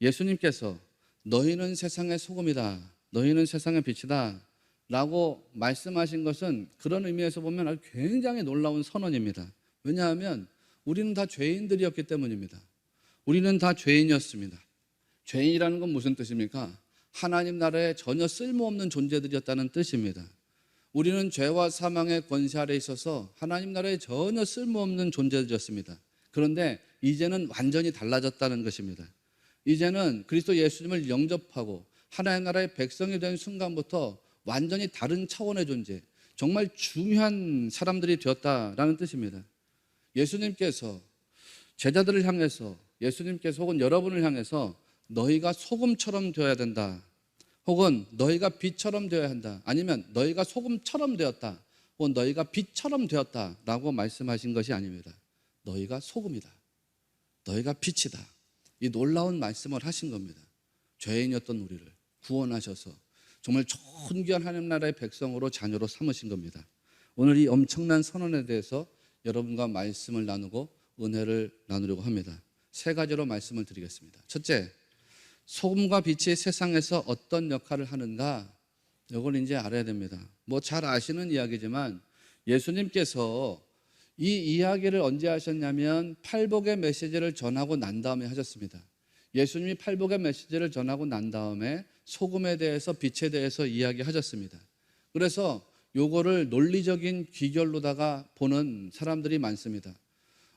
예수님께서 너희는 세상의 소금이다, 너희는 세상의 빛이다 라고 말씀하신 것은 그런 의미에서 보면 아주 굉장히 놀라운 선언입니다. 왜냐하면 우리는 다 죄인들이었기 때문입니다. 우리는 다 죄인이었습니다. 죄인이라는 건 무슨 뜻입니까? 하나님 나라에 전혀 쓸모없는 존재들이었다는 뜻입니다. 우리는 죄와 사망의 권세 아래 있어서 하나님 나라에 전혀 쓸모없는 존재들이었습니다. 그런데 이제는 완전히 달라졌다는 것입니다. 이제는 그리스도 예수님을 영접하고 하나님 나라의 백성이 된 순간부터 완전히 다른 차원의 존재, 정말 중요한 사람들이 되었다라는 뜻입니다. 예수님께서 제자들을 향해서, 예수님께서 혹은 여러분을 향해서 너희가 소금처럼 되어야 된다, 혹은 너희가 빛처럼 되어야 한다, 아니면 너희가 소금처럼 되었다, 혹은 너희가 빛처럼 되었다라고 말씀하신 것이 아닙니다. 너희가 소금이다, 너희가 빛이다, 이 놀라운 말씀을 하신 겁니다. 죄인이었던 우리를 구원하셔서 정말 존귀한 하나님 나라의 백성으로 자녀로 삼으신 겁니다. 오늘 이 엄청난 선언에 대해서 여러분과 말씀을 나누고 은혜를 나누려고 합니다. 세 가지로 말씀을 드리겠습니다. 첫째, 소금과 빛이 세상에서 어떤 역할을 하는가, 이걸 이제 알아야 됩니다. 뭐 잘 아시는 이야기지만 예수님께서 이 이야기를 언제 하셨냐면 팔복의 메시지를 전하고 난 다음에 하셨습니다. 예수님이 팔복의 메시지를 전하고 난 다음에 소금에 대해서 빛에 대해서 이야기하셨습니다. 그래서 요거를 논리적인 귀결로다가 보는 사람들이 많습니다.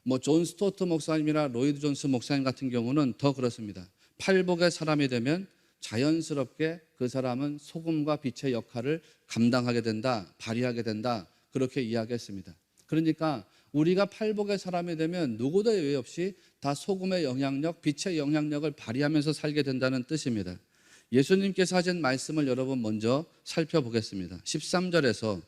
뭐 존 스토트 목사님이나 로이드 존스 목사님 같은 경우는 더 그렇습니다. 팔복의 사람이 되면 자연스럽게 그 사람은 소금과 빛의 역할을 감당하게 된다, 발휘하게 된다, 그렇게 이야기했습니다. 그러니까 우리가 팔복의 사람이 되면 누구도 예외 없이 다 소금의 영향력, 빛의 영향력을 발휘하면서 살게 된다는 뜻입니다. 예수님께서 하신 말씀을 여러분 먼저 살펴보겠습니다. 13절에서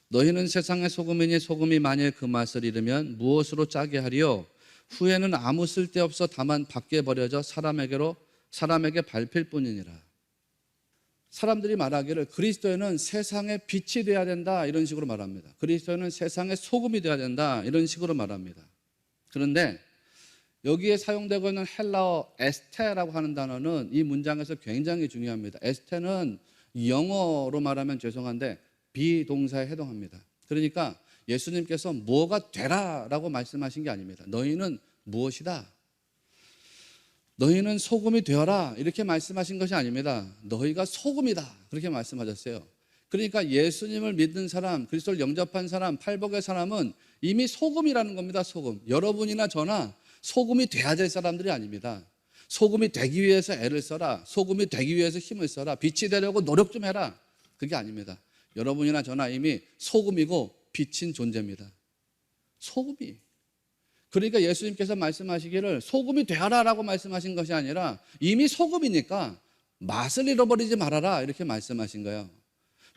너희는 세상의 소금이니 소금이 만일 그 맛을 잃으면 무엇으로 짜게 하리요? 후에는 아무 쓸데없어 다만 밖에 버려져 사람에게 밟힐 뿐이니라. 사람들이 말하기를 그리스도인은 세상의 빛이 되어야 된다, 이런 식으로 말합니다. 그리스도인은 세상의 소금이 되어야 된다, 이런 식으로 말합니다. 그런데 여기에 사용되고 있는 헬라어 에스테라고 하는 단어는 이 문장에서 굉장히 중요합니다. 에스테는 영어로 말하면 죄송한데 비동사에 해당합니다. 그러니까 예수님께서 뭐가 되라라고 말씀하신 게 아닙니다. 너희는 무엇이다, 너희는 소금이 되어라, 이렇게 말씀하신 것이 아닙니다. 너희가 소금이다, 그렇게 말씀하셨어요. 그러니까 예수님을 믿는 사람, 그리스도를 영접한 사람, 팔복의 사람은 이미 소금이라는 겁니다. 소금. 여러분이나 저나 소금이 돼야 될 사람들이 아닙니다. 소금이 되기 위해서 애를 써라, 소금이 되기 위해서 힘을 써라, 빛이 되려고 노력 좀 해라, 그게 아닙니다. 여러분이나 저나 이미 소금이고 빛인 존재입니다. 소금이. 그러니까 예수님께서 말씀하시기를 소금이 되어라라고 말씀하신 것이 아니라 이미 소금이니까 맛을 잃어버리지 말아라, 이렇게 말씀하신 거예요.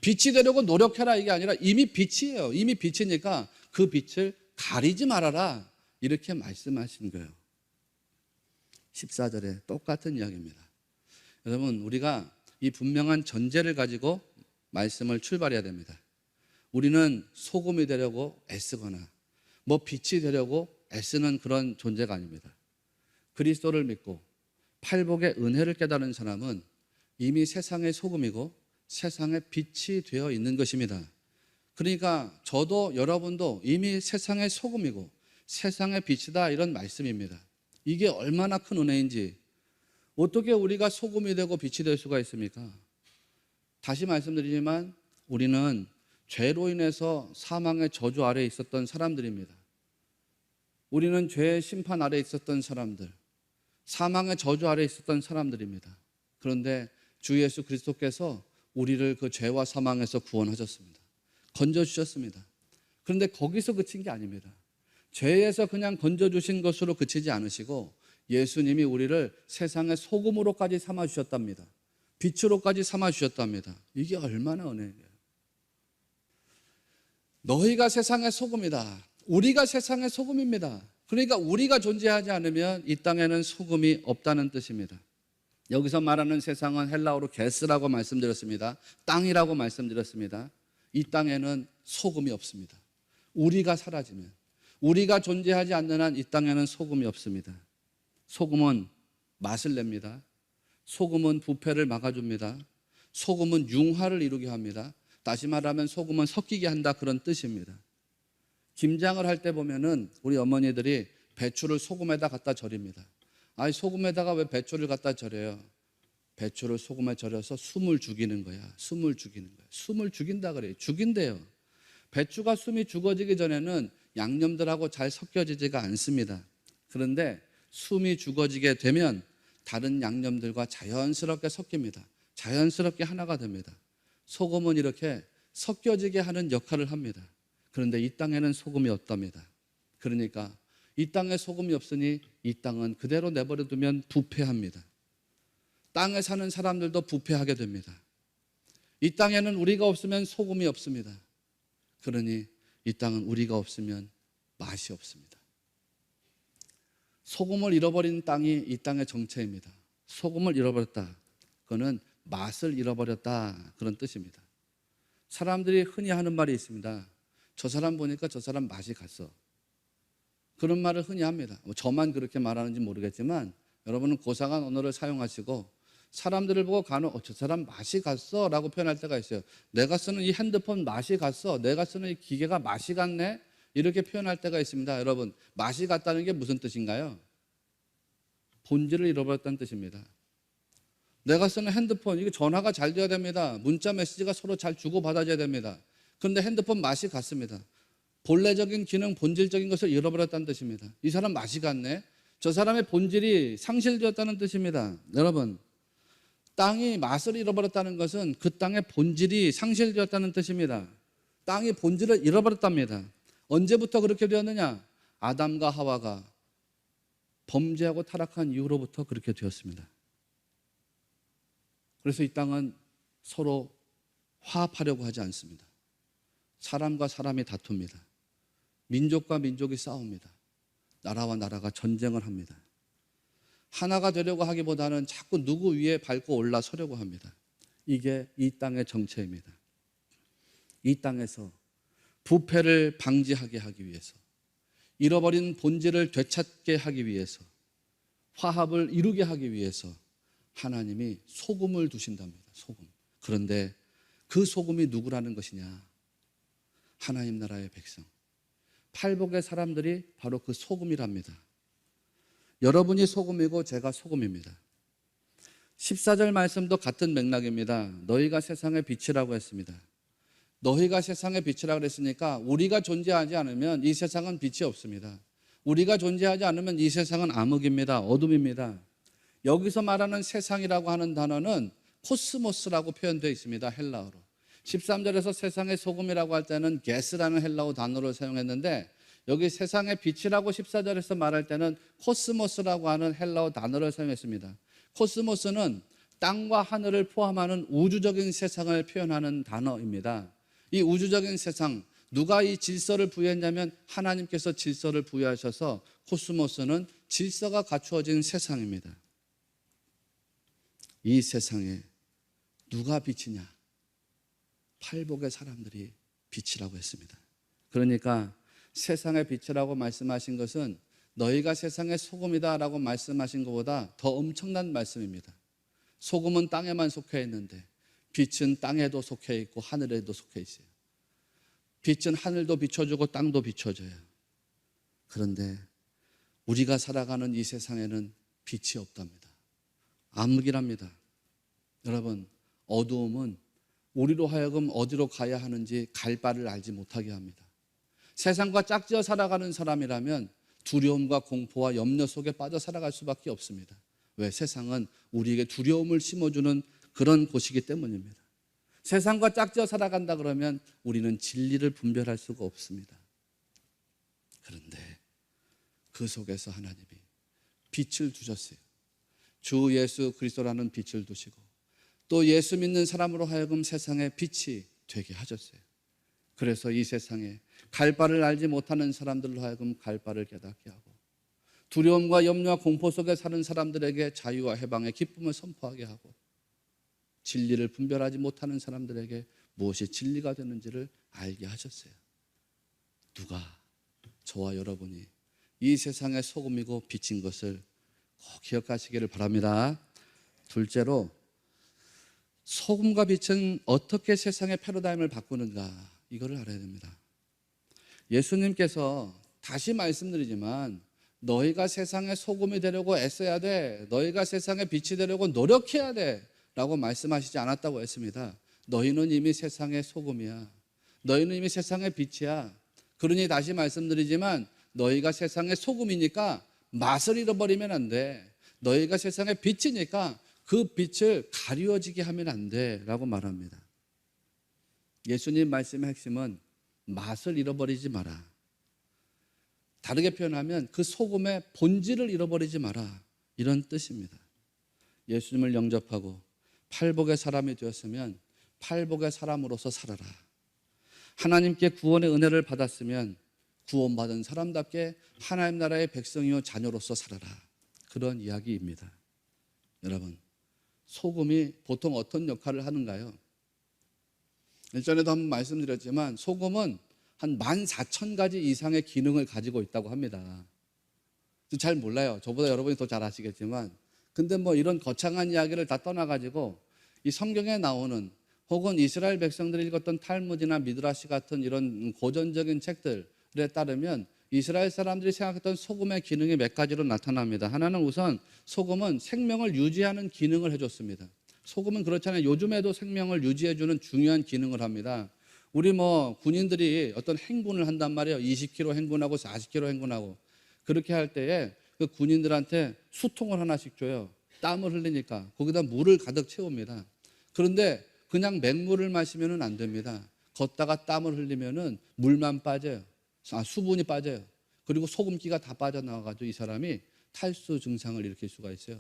빛이 되려고 노력해라, 이게 아니라 이미 빛이에요. 이미 빛이니까 그 빛을 가리지 말아라, 이렇게 말씀하신 거예요. 14절에 똑같은 이야기입니다. 여러분, 우리가 이 분명한 전제를 가지고 말씀을 출발해야 됩니다. 우리는 소금이 되려고 애쓰거나 뭐 빛이 되려고 애쓰는 그런 존재가 아닙니다. 그리스도를 믿고 팔복의 은혜를 깨달은 사람은 이미 세상의 소금이고 세상의 빛이 되어 있는 것입니다. 그러니까 저도 여러분도 이미 세상의 소금이고 세상의 빛이다, 이런 말씀입니다. 이게 얼마나 큰 은혜인지. 어떻게 우리가 소금이 되고 빛이 될 수가 있습니까? 다시 말씀드리지만 우리는 죄로 인해서 사망의 저주 아래에 있었던 사람들입니다. 우리는 죄의 심판 아래에 있었던 사람들, 사망의 저주 아래에 있었던 사람들입니다. 그런데 주 예수 그리스도께서 우리를 그 죄와 사망에서 구원하셨습니다. 건져주셨습니다. 그런데 거기서 그친 게 아닙니다. 죄에서 그냥 건져주신 것으로 그치지 않으시고 예수님이 우리를 세상의 소금으로까지 삼아주셨답니다. 빛으로까지 삼아주셨답니다. 이게 얼마나 은혜예요. 너희가 세상의 소금이다. 우리가 세상의 소금입니다. 그러니까 우리가 존재하지 않으면 이 땅에는 소금이 없다는 뜻입니다. 여기서 말하는 세상은 헬라어로 게스라고 말씀드렸습니다. 땅이라고 말씀드렸습니다. 이 땅에는 소금이 없습니다. 우리가 사라지면, 우리가 존재하지 않는 한 이 땅에는 소금이 없습니다. 소금은 맛을 냅니다. 소금은 부패를 막아줍니다. 소금은 융화를 이루게 합니다. 다시 말하면 소금은 섞이게 한다, 그런 뜻입니다. 김장을 할 때 보면은 우리 어머니들이 배추를 소금에다 갖다 절입니다. 아니, 소금에다가 왜 배추를 갖다 절여요? 배추를 소금에 절여서 숨을 죽이는 거야. 숨을 죽이는 거야. 숨을 죽인다 그래요. 죽인대요. 배추가 숨이 죽어지기 전에는 양념들하고 잘 섞여지지가 않습니다. 그런데 숨이 죽어지게 되면 다른 양념들과 자연스럽게 섞입니다. 자연스럽게 하나가 됩니다. 소금은 이렇게 섞여지게 하는 역할을 합니다. 그런데 이 땅에는 소금이 없답니다. 그러니까 이 땅에 소금이 없으니 이 땅은 그대로 내버려 두면 부패합니다. 땅에 사는 사람들도 부패하게 됩니다. 이 땅에는 우리가 없으면 소금이 없습니다. 그러니 이 땅은 우리가 없으면 맛이 없습니다. 소금을 잃어버린 땅이 이 땅의 정체입니다. 소금을 잃어버렸다. 그거는 맛을 잃어버렸다, 그런 뜻입니다. 사람들이 흔히 하는 말이 있습니다. 저 사람 보니까 저 사람 맛이 갔어. 그런 말을 흔히 합니다. 저만 그렇게 말하는지 모르겠지만 여러분은 고상한 언어를 사용하시고 사람들을 보고 간혹 저 사람 맛이 갔어 라고 표현할 때가 있어요. 내가 쓰는 이 핸드폰 맛이 갔어. 내가 쓰는 이 기계가 맛이 갔네. 이렇게 표현할 때가 있습니다. 여러분, 맛이 갔다는 게 무슨 뜻인가요? 본질을 잃어버렸다는 뜻입니다. 내가 쓰는 핸드폰, 이게 전화가 잘 돼야 됩니다. 문자 메시지가 서로 잘 주고받아줘야 됩니다. 그런데 핸드폰 맛이 갔습니다. 본래적인 기능, 본질적인 것을 잃어버렸다는 뜻입니다. 이 사람 맛이 갔네. 저 사람의 본질이 상실되었다는 뜻입니다. 여러분, 땅이 맛을 잃어버렸다는 것은 그 땅의 본질이 상실되었다는 뜻입니다. 땅이 본질을 잃어버렸답니다. 언제부터 그렇게 되었느냐? 아담과 하와가 범죄하고 타락한 이후로부터 그렇게 되었습니다. 그래서 이 땅은 서로 화합하려고 하지 않습니다. 사람과 사람이 다툽니다. 민족과 민족이 싸웁니다. 나라와 나라가 전쟁을 합니다. 하나가 되려고 하기보다는 자꾸 누구 위에 밟고 올라서려고 합니다. 이게 이 땅의 정체입니다. 이 땅에서 부패를 방지하게 하기 위해서, 잃어버린 본질을 되찾게 하기 위해서, 화합을 이루게 하기 위해서 하나님이 소금을 두신답니다. 소금. 그런데 그 소금이 누구라는 것이냐? 하나님 나라의 백성, 팔복의 사람들이 바로 그 소금이랍니다. 여러분이 소금이고 제가 소금입니다. 14절 말씀도 같은 맥락입니다. 너희가 세상의 빛이라고 했습니다. 너희가 세상의 빛이라고 했으니까 우리가 존재하지 않으면 이 세상은 빛이 없습니다. 우리가 존재하지 않으면 이 세상은 암흑입니다. 어둠입니다. 여기서 말하는 세상이라고 하는 단어는 코스모스라고 표현되어 있습니다. 헬라어로. 13절에서 세상의 소금이라고 할 때는 게스라는 헬라어 단어를 사용했는데 여기 세상의 빛이라고 14절에서 말할 때는 코스모스라고 하는 헬라어 단어를 사용했습니다. 코스모스는 땅과 하늘을 포함하는 우주적인 세상을 표현하는 단어입니다. 이 우주적인 세상, 누가 이 질서를 부여했냐면 하나님께서 질서를 부여하셔서 코스모스는 질서가 갖추어진 세상입니다. 이 세상에 누가 빛이냐? 팔복의 사람들이 빛이라고 했습니다. 그러니까 세상의 빛이라고 말씀하신 것은 너희가 세상의 소금이다 라고 말씀하신 것보다 더 엄청난 말씀입니다. 소금은 땅에만 속해 있는데 빛은 땅에도 속해 있고 하늘에도 속해 있어요. 빛은 하늘도 비춰주고 땅도 비춰줘요. 그런데 우리가 살아가는 이 세상에는 빛이 없답니다. 암흑이랍니다. 여러분, 어두움은 우리로 하여금 어디로 가야 하는지 갈 바를 알지 못하게 합니다. 세상과 짝지어 살아가는 사람이라면 두려움과 공포와 염려 속에 빠져 살아갈 수밖에 없습니다. 왜? 세상은 우리에게 두려움을 심어주는 그런 곳이기 때문입니다. 세상과 짝지어 살아간다 그러면 우리는 진리를 분별할 수가 없습니다. 그런데 그 속에서 하나님이 빛을 두셨어요. 주 예수 그리스도라는 빛을 두시고 또 예수 믿는 사람으로 하여금 세상에 빛이 되게 하셨어요. 그래서 이 세상에 갈 바를 알지 못하는 사람들로 하여금 갈 바를 깨닫게 하고 두려움과 염려와 공포 속에 사는 사람들에게 자유와 해방의 기쁨을 선포하게 하고 진리를 분별하지 못하는 사람들에게 무엇이 진리가 되는지를 알게 하셨어요. 누가? 저와 여러분이 이 세상의 소금이고 빛인 것을 꼭 기억하시기를 바랍니다. 둘째로 소금과 빛은 어떻게 세상의 패러다임을 바꾸는가, 이거를 알아야 됩니다. 예수님께서 다시 말씀드리지만 너희가 세상의 소금이 되려고 애써야 돼, 너희가 세상의 빛이 되려고 노력해야 돼 라고 말씀하시지 않았다고 했습니다. 너희는 이미 세상의 소금이야. 너희는 이미 세상의 빛이야. 그러니 다시 말씀드리지만 너희가 세상의 소금이니까 맛을 잃어버리면 안 돼. 너희가 세상의 빛이니까 그 빛을 가리워지게 하면 안 돼 라고 말합니다. 예수님 말씀의 핵심은 맛을 잃어버리지 마라. 다르게 표현하면 그 소금의 본질을 잃어버리지 마라, 이런 뜻입니다. 예수님을 영접하고 팔복의 사람이 되었으면 팔복의 사람으로서 살아라. 하나님께 구원의 은혜를 받았으면 구원받은 사람답게 하나님 나라의 백성이요 자녀로서 살아라. 그런 이야기입니다. 여러분, 소금이 보통 어떤 역할을 하는가요? 일전에도 한번 말씀드렸지만 소금은 한 14,000가지 이상의 기능을 가지고 있다고 합니다. 잘 몰라요. 저보다 여러분이 더 잘 아시겠지만, 근데 뭐 이런 거창한 이야기를 다 떠나가지고 이 성경에 나오는 혹은 이스라엘 백성들이 읽었던 탈무드나 미드라시 같은 이런 고전적인 책들에 따르면 이스라엘 사람들이 생각했던 소금의 기능이 몇 가지로 나타납니다. 하나는 우선 소금은 생명을 유지하는 기능을 해줬습니다. 소금은 그렇잖아요. 요즘에도 생명을 유지해주는 중요한 기능을 합니다. 우리 뭐 군인들이 어떤 행군을 한단 말이에요. 20km 행군하고 40km 행군하고, 그렇게 할 때에 그 군인들한테 수통을 하나씩 줘요. 땀을 흘리니까 거기다 물을 가득 채웁니다. 그런데 그냥 맹물을 마시면 안 됩니다. 걷다가 땀을 흘리면 물만 빠져요. 수분이 빠져요. 그리고 소금기가 다 빠져나와가지고 이 사람이 탈수 증상을 일으킬 수가 있어요.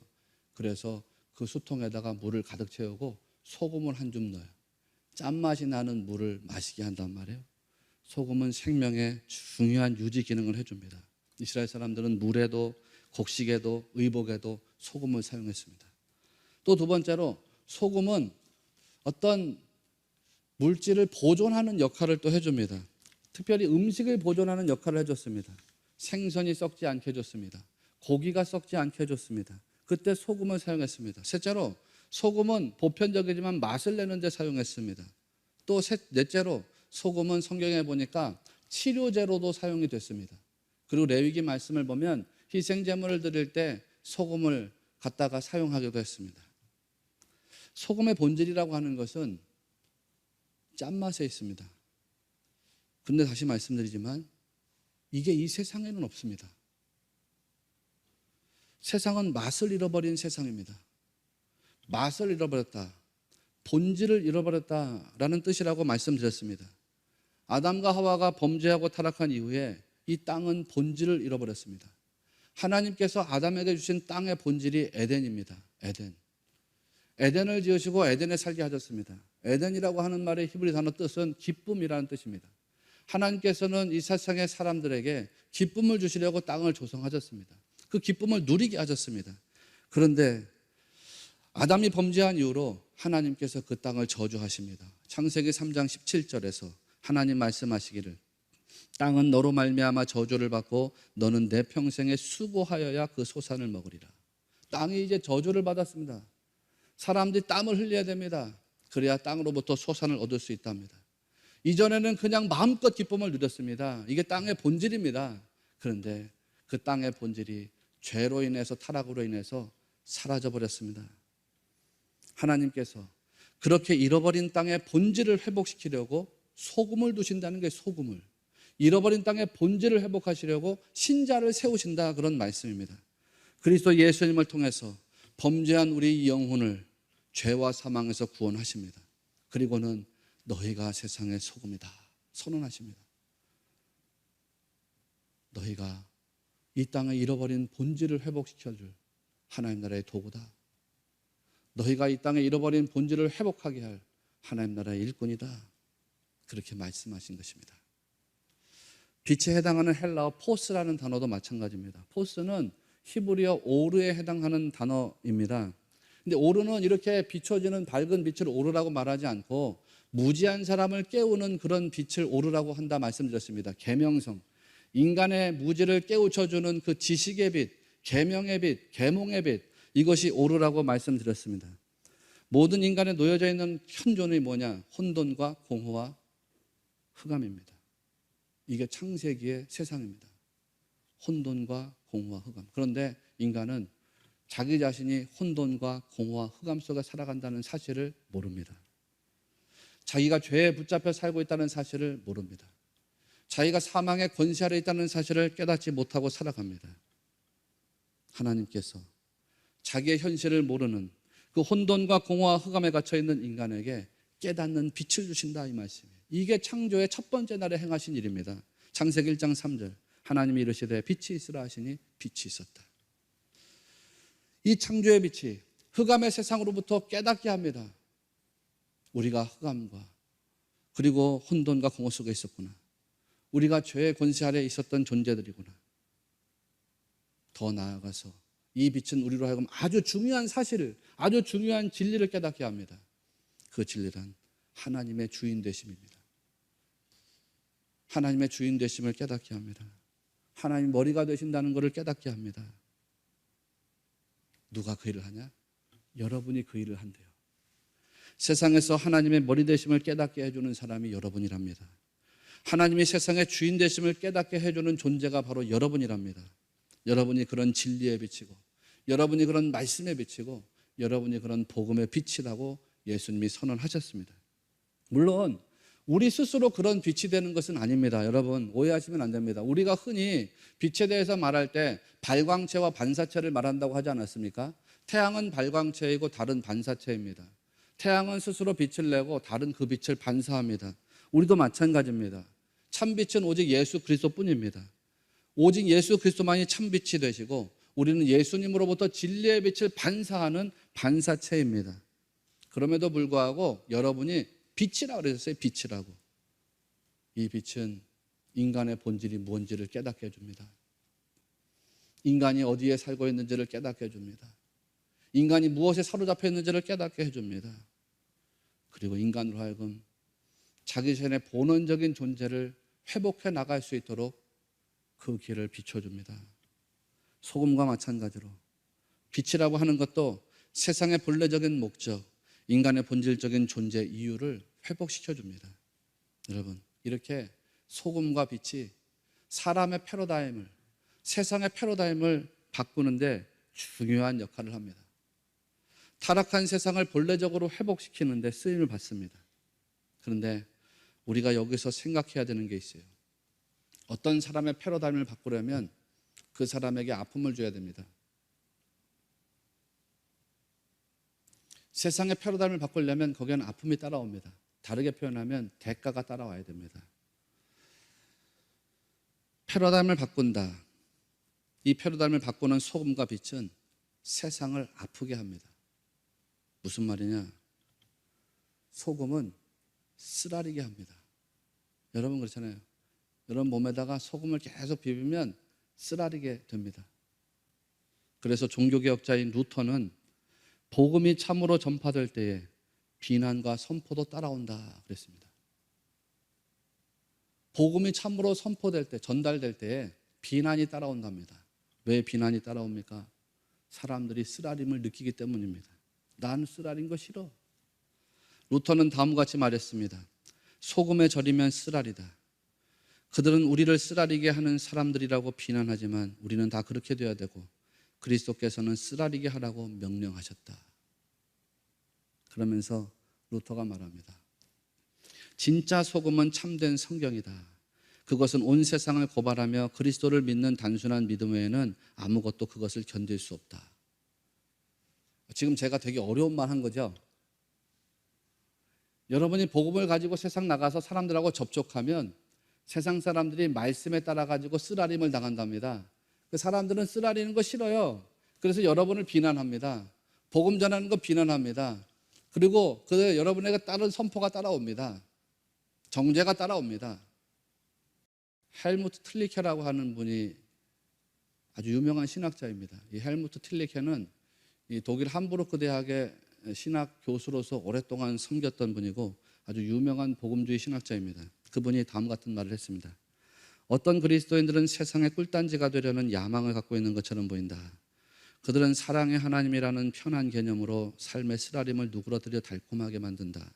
그래서 그 수통에다가 물을 가득 채우고 소금을 한 줌 넣어요. 짠맛이 나는 물을 마시게 한단 말이에요. 소금은 생명의 중요한 유지 기능을 해줍니다. 이스라엘 사람들은 물에도 곡식에도 의복에도 소금을 사용했습니다. 또 두 번째로 소금은 어떤 물질을 보존하는 역할을 또 해줍니다. 특별히 음식을 보존하는 역할을 해줬습니다. 생선이 썩지 않게 해줬습니다. 고기가 썩지 않게 해줬습니다. 그때 소금을 사용했습니다. 셋째로 소금은 보편적이지만 맛을 내는 데 사용했습니다. 또 넷째로 소금은 성경에 보니까 치료제로도 사용이 됐습니다. 그리고 레위기 말씀을 보면 희생제물을 드릴 때 소금을 갖다가 사용하기도 했습니다. 소금의 본질이라고 하는 것은 짠맛에 있습니다. 그런데 다시 말씀드리지만 이게 이 세상에는 없습니다. 세상은 맛을 잃어버린 세상입니다. 맛을 잃어버렸다, 본질을 잃어버렸다라는 뜻이라고 말씀드렸습니다. 아담과 하와가 범죄하고 타락한 이후에 이 땅은 본질을 잃어버렸습니다. 하나님께서 아담에게 주신 땅의 본질이 에덴입니다. 에덴을 지으시고 에덴에 살게 하셨습니다. 에덴이라고 하는 말의 히브리 단어 뜻은 기쁨이라는 뜻입니다. 하나님께서는 이 세상의 사람들에게 기쁨을 주시려고 땅을 조성하셨습니다. 그 기쁨을 누리게 하셨습니다. 그런데 아담이 범죄한 이후로 하나님께서 그 땅을 저주하십니다. 창세기 3장 17절에서 하나님 말씀하시기를 땅은 너로 말미암아 저주를 받고 너는 내 평생에 수고하여야 그 소산을 먹으리라. 땅이 이제 저주를 받았습니다. 사람들이 땀을 흘려야 됩니다. 그래야 땅으로부터 소산을 얻을 수 있답니다. 이전에는 그냥 마음껏 기쁨을 누렸습니다. 이게 땅의 본질입니다. 그런데 그 땅의 본질이 죄로 인해서, 타락으로 인해서 사라져버렸습니다. 하나님께서 그렇게 잃어버린 땅의 본질을 회복시키려고 소금을 두신다는 게, 소금을 잃어버린 땅의 본질을 회복하시려고 신자를 세우신다, 그런 말씀입니다. 그리스도 예수님을 통해서 범죄한 우리 영혼을 죄와 사망에서 구원하십니다. 그리고는 너희가 세상의 소금이다 선언하십니다. 너희가 이 땅에 잃어버린 본질을 회복시켜줄 하나님 나라의 도구다. 너희가 이 땅에 잃어버린 본질을 회복하게 할 하나님 나라의 일꾼이다. 그렇게 말씀하신 것입니다. 빛에 해당하는 헬라어 포스라는 단어도 마찬가지입니다. 포스는 히브리어 오르에 해당하는 단어입니다. 근데 오르는 이렇게 비춰지는 밝은 빛을 오르라고 말하지 않고 무지한 사람을 깨우는 그런 빛을 오르라고 한다 말씀드렸습니다. 계명성, 인간의 무지를 깨우쳐주는 그 지식의 빛, 계명의 빛, 계몽의 빛, 이것이 옳으라고 말씀드렸습니다. 모든 인간에 놓여져 있는 현존이 뭐냐? 혼돈과 공허와 흑암입니다. 이게 창세기의 세상입니다. 혼돈과 공허와 흑암. 그런데 인간은 자기 자신이 혼돈과 공허와 흑암 속에 살아간다는 사실을 모릅니다. 자기가 죄에 붙잡혀 살고 있다는 사실을 모릅니다. 자기가 사망의 권세 아래 있다는 사실을 깨닫지 못하고 살아갑니다. 하나님께서 자기의 현실을 모르는 그 혼돈과 공허와 흑암에 갇혀 있는 인간에게 깨닫는 빛을 주신다, 이 말씀이에요. 이게 창조의 첫 번째 날에 행하신 일입니다. 창세기 1장 3절 하나님이 이르시되 빛이 있으라 하시니 빛이 있었다. 이 창조의 빛이 흑암의 세상으로부터 깨닫게 합니다. 우리가 흑암과 그리고 혼돈과 공허 속에 있었구나. 우리가 죄의 권세 아래 있었던 존재들이구나. 더 나아가서 이 빛은 우리로 하여금 아주 중요한 사실을, 아주 중요한 진리를 깨닫게 합니다. 그 진리란 하나님의 주인 되심입니다. 하나님의 주인 되심을 깨닫게 합니다. 하나님 머리가 되신다는 것을 깨닫게 합니다. 누가 그 일을 하냐? 여러분이 그 일을 한대요. 세상에서 하나님의 머리 되심을 깨닫게 해주는 사람이 여러분이랍니다. 하나님이 세상의 주인 되심을 깨닫게 해주는 존재가 바로 여러분이랍니다. 여러분이 그런 진리에 비치고, 여러분이 그런 말씀에 비치고, 여러분이 그런 복음의 빛이라고 예수님이 선언하셨습니다. 물론 우리 스스로 그런 빛이 되는 것은 아닙니다. 여러분 오해하시면 안 됩니다. 우리가 흔히 빛에 대해서 말할 때 발광체와 반사체를 말한다고 하지 않았습니까? 태양은 발광체이고 다른 반사체입니다. 태양은 스스로 빛을 내고 다른 그 빛을 반사합니다. 우리도 마찬가지입니다. 참빛은 오직 예수 그리스도뿐입니다. 오직 예수 그리스도만이 참빛이 되시고 우리는 예수님으로부터 진리의 빛을 반사하는 반사체입니다. 그럼에도 불구하고 여러분이 빛이라고 그랬어요. 빛이라고. 이 빛은 인간의 본질이 뭔지를 깨닫게 해줍니다. 인간이 어디에 살고 있는지를 깨닫게 해줍니다. 인간이 무엇에 사로잡혀 있는지를 깨닫게 해줍니다. 그리고 인간으로 하여금 자기 자신의 본원적인 존재를 회복해 나갈 수 있도록 그 길을 비춰줍니다. 소금과 마찬가지로 빛이라고 하는 것도 세상의 본래적인 목적, 인간의 본질적인 존재 이유를 회복시켜줍니다. 여러분 이렇게 소금과 빛이 사람의 패러다임을, 세상의 패러다임을 바꾸는데 중요한 역할을 합니다. 타락한 세상을 본래적으로 회복시키는 데 쓰임을 받습니다. 그런데 우리가 여기서 생각해야 되는 게 있어요. 어떤 사람의 패러다임을 바꾸려면 그 사람에게 아픔을 줘야 됩니다. 세상의 패러다임을 바꾸려면 거기에는 아픔이 따라옵니다. 다르게 표현하면 대가가 따라와야 됩니다. 패러다임을 바꾼다. 이 패러다임을 바꾸는 소금과 빛은 세상을 아프게 합니다. 무슨 말이냐? 소금은 쓰라리게 합니다. 여러분 그렇잖아요. 여러분 몸에다가 소금을 계속 비비면 쓰라리게 됩니다. 그래서 종교개혁자인 루터는 복음이 참으로 전파될 때에 비난과 선포도 따라온다 그랬습니다. 복음이 참으로 선포될 때, 전달될 때에 비난이 따라온답니다. 왜 비난이 따라옵니까? 사람들이 쓰라림을 느끼기 때문입니다. 난 쓰라린 거 싫어. 루터는 다음과 같이 말했습니다. 소금에 절이면 쓰라리다. 그들은 우리를 쓰라리게 하는 사람들이라고 비난하지만 우리는 다 그렇게 돼야 되고 그리스도께서는 쓰라리게 하라고 명령하셨다. 그러면서 루터가 말합니다. 진짜 소금은 참된 성경이다. 그것은 온 세상을 고발하며 그리스도를 믿는 단순한 믿음 외에는 아무것도 그것을 견딜 수 없다. 지금 제가 되게 어려운 말 한 거죠. 여러분이 복음을 가지고 세상 나가서 사람들하고 접촉하면 세상 사람들이 말씀에 따라 가지고 쓰라림을 당한답니다. 그 사람들은 쓰라리는 거 싫어요. 그래서 여러분을 비난합니다. 복음 전하는 거 비난합니다. 그리고 여러분에게 다른 선포가 따라옵니다. 정죄가 따라옵니다. 헬무트 틸리케라고 하는 분이 아주 유명한 신학자입니다. 이 헬무트 틸리케는 이 독일 함부르크 대학의 신학 교수로서 오랫동안 섬겼던 분이고 아주 유명한 복음주의 신학자입니다. 그분이 다음 같은 말을 했습니다. 어떤 그리스도인들은 세상의 꿀단지가 되려는 야망을 갖고 있는 것처럼 보인다. 그들은 사랑의 하나님이라는 편한 개념으로 삶의 쓰라림을 누그러뜨려 달콤하게 만든다.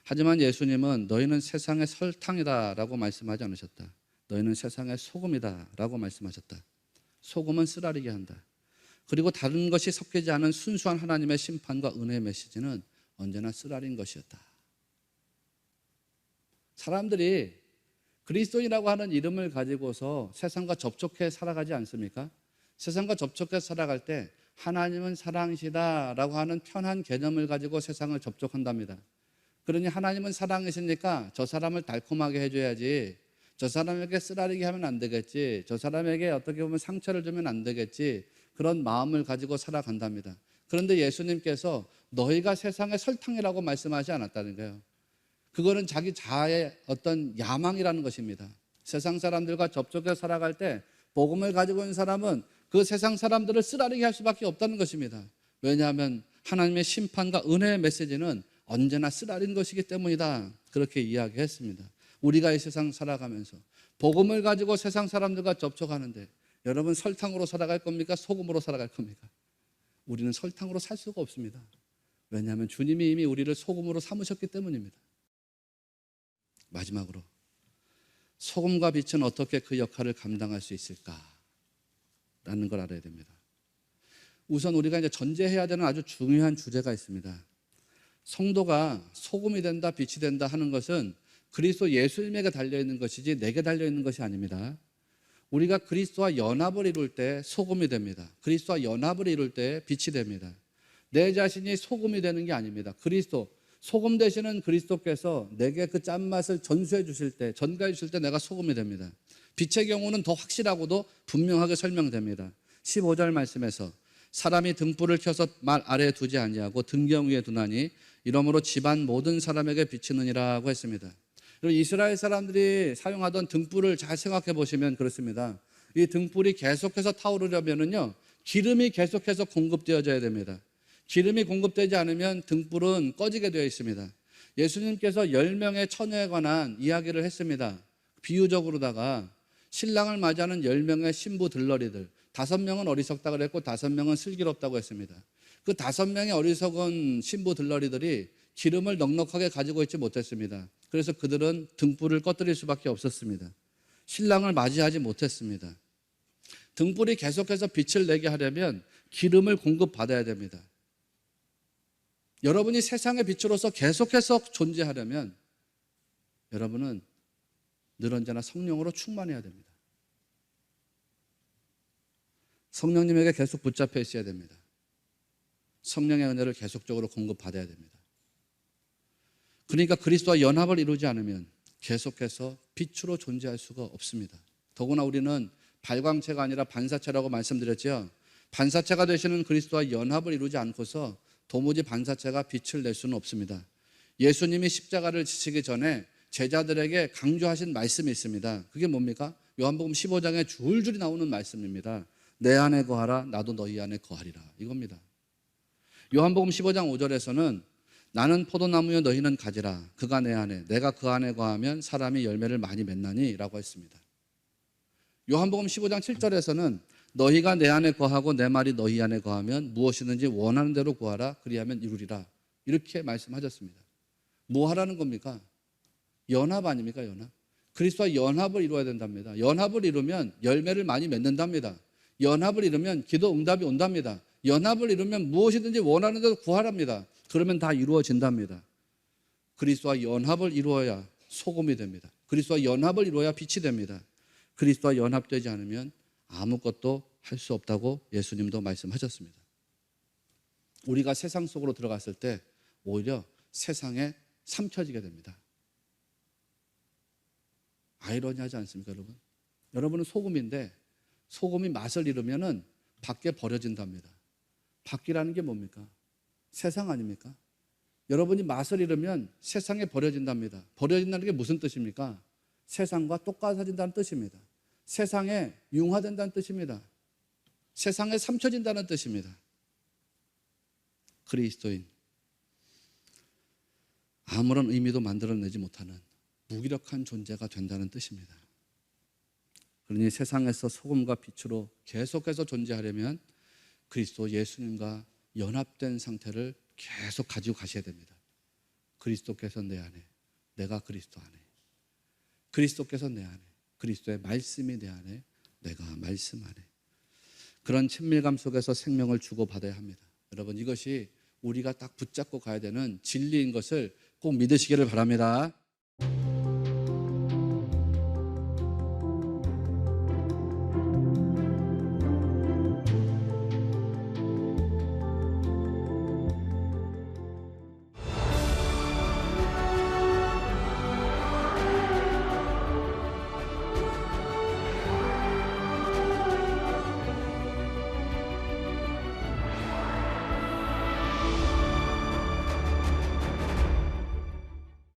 하지만 예수님은 너희는 세상의 설탕이다라고 말씀하지 않으셨다. 너희는 세상의 소금이다라고 말씀하셨다. 소금은 쓰라리게 한다. 그리고 다른 것이 섞이지 않은 순수한 하나님의 심판과 은혜의 메시지는 언제나 쓰라린 것이었다. 사람들이 그리스도인이라고 하는 이름을 가지고서 세상과 접촉해 살아가지 않습니까? 세상과 접촉해 살아갈 때 하나님은 사랑이시다라고 하는 편한 개념을 가지고 세상을 접촉한답니다. 그러니 하나님은 사랑이시니까 저 사람을 달콤하게 해줘야지, 저 사람에게 쓰라리게 하면 안 되겠지, 저 사람에게 어떻게 보면 상처를 주면 안 되겠지, 그런 마음을 가지고 살아간답니다. 그런데 예수님께서 너희가 세상의 설탕이라고 말씀하지 않았다는 거예요. 그거는 자기 자아의 어떤 야망이라는 것입니다. 세상 사람들과 접촉해 살아갈 때 복음을 가지고 있는 사람은 그 세상 사람들을 쓰라리게 할 수밖에 없다는 것입니다. 왜냐하면 하나님의 심판과 은혜의 메시지는 언제나 쓰라린 것이기 때문이다. 그렇게 이야기했습니다. 우리가 이 세상 살아가면서 복음을 가지고 세상 사람들과 접촉하는데 여러분 설탕으로 살아갈 겁니까? 소금으로 살아갈 겁니까? 우리는 설탕으로 살 수가 없습니다. 왜냐하면 주님이 이미 우리를 소금으로 삼으셨기 때문입니다. 마지막으로 소금과 빛은 어떻게 그 역할을 감당할 수 있을까라는 걸 알아야 됩니다. 우선 우리가 이제 전제해야 되는 아주 중요한 주제가 있습니다. 성도가 소금이 된다, 빛이 된다 하는 것은 그리스도 예수님에게 달려있는 것이지 내게 달려있는 것이 아닙니다. 우리가 그리스도와 연합을 이룰 때 소금이 됩니다. 그리스도와 연합을 이룰 때 빛이 됩니다. 내 자신이 소금이 되는 게 아닙니다. 소금 되시는 그리스도께서 내게 그 짠맛을 전수해 주실 때, 전가해 주실 때 내가 소금이 됩니다. 빛의 경우는 더 확실하고도 분명하게 설명됩니다. 15절 말씀에서 사람이 등불을 켜서 말 아래에 두지 아니하고 등경 위에 두나니 이러므로 집안 모든 사람에게 비치느니라고 했습니다. 이스라엘 사람들이 사용하던 등불을 잘 생각해 보시면 그렇습니다. 이 등불이 계속해서 타오르려면요, 기름이 계속해서 공급되어져야 됩니다. 기름이 공급되지 않으면 등불은 꺼지게 되어 있습니다. 예수님께서 10명의 처녀에 관한 이야기를 했습니다. 비유적으로다가 신랑을 맞이하는 10명의 신부 들러리들, 5명은 어리석다고 그랬고 5명은 슬기롭다고 했습니다. 그 5명의 어리석은 신부 들러리들이 기름을 넉넉하게 가지고 있지 못했습니다. 그래서 그들은 등불을 꺼뜨릴 수밖에 없었습니다. 신랑을 맞이하지 못했습니다. 등불이 계속해서 빛을 내게 하려면 기름을 공급받아야 됩니다. 여러분이 세상의 빛으로서 계속해서 존재하려면 여러분은 늘 언제나 성령으로 충만해야 됩니다. 성령님에게 계속 붙잡혀 있어야 됩니다. 성령의 은혜를 계속적으로 공급받아야 됩니다. 그러니까 그리스도와 연합을 이루지 않으면 계속해서 빛으로 존재할 수가 없습니다. 더구나 우리는 발광체가 아니라 반사체라고 말씀드렸죠. 반사체가 되시는 그리스도와 연합을 이루지 않고서 도무지 반사체가 빛을 낼 수는 없습니다. 예수님이 십자가를 지시기 전에 제자들에게 강조하신 말씀이 있습니다. 그게 뭡니까? 요한복음 15장에 줄줄이 나오는 말씀입니다. 내 안에 거하라, 나도 너희 안에 거하리라, 이겁니다. 요한복음 15장 5절에서는 나는 포도나무여 너희는 가지라, 그가 내 안에 내가 그 안에 거하면 사람이 열매를 많이 맺나니 라고 했습니다. 요한복음 15장 7절에서는 너희가 내 안에 거하고 내 말이 너희 안에 거하면 무엇이든지 원하는 대로 구하라, 그리하면 이루리라, 이렇게 말씀하셨습니다. 뭐 하라는 겁니까? 연합 아닙니까? 연합. 그리스도와 연합을 이루어야 된답니다. 연합을 이루면 열매를 많이 맺는답니다. 연합을 이루면 기도 응답이 온답니다. 연합을 이루면 무엇이든지 원하는 대로 구하랍니다. 그러면 다 이루어진답니다. 그리스도와 연합을 이루어야 소금이 됩니다. 그리스도와 연합을 이루어야 빛이 됩니다. 그리스도와 연합되지 않으면 아무것도 할 수 없다고 예수님도 말씀하셨습니다. 우리가 세상 속으로 들어갔을 때 오히려 세상에 삼켜지게 됩니다. 아이러니하지 않습니까, 여러분? 여러분은 소금인데 소금이 맛을 잃으면은 밖에 버려진답니다. 밖이라는 게 뭡니까? 세상 아닙니까? 여러분이 맛을 잃으면 세상에 버려진답니다. 버려진다는 게 무슨 뜻입니까? 세상과 똑같아진다는 뜻입니다. 세상에 융화된다는 뜻입니다. 세상에 삼켜진다는 뜻입니다. 그리스도인, 아무런 의미도 만들어내지 못하는 무기력한 존재가 된다는 뜻입니다. 그러니 세상에서 소금과 빛으로 계속해서 존재하려면 그리스도 예수님과 연합된 상태를 계속 가지고 가셔야 됩니다. 그리스도께서 내 안에, 내가 그리스도 안에, 그리스도께서 내 안에, 그리스도의 말씀이 내 안에, 내가 말씀 안에. 그런 친밀감 속에서 생명을 주고받아야 합니다. 여러분, 이것이 우리가 딱 붙잡고 가야 되는 진리인 것을 꼭 믿으시기를 바랍니다.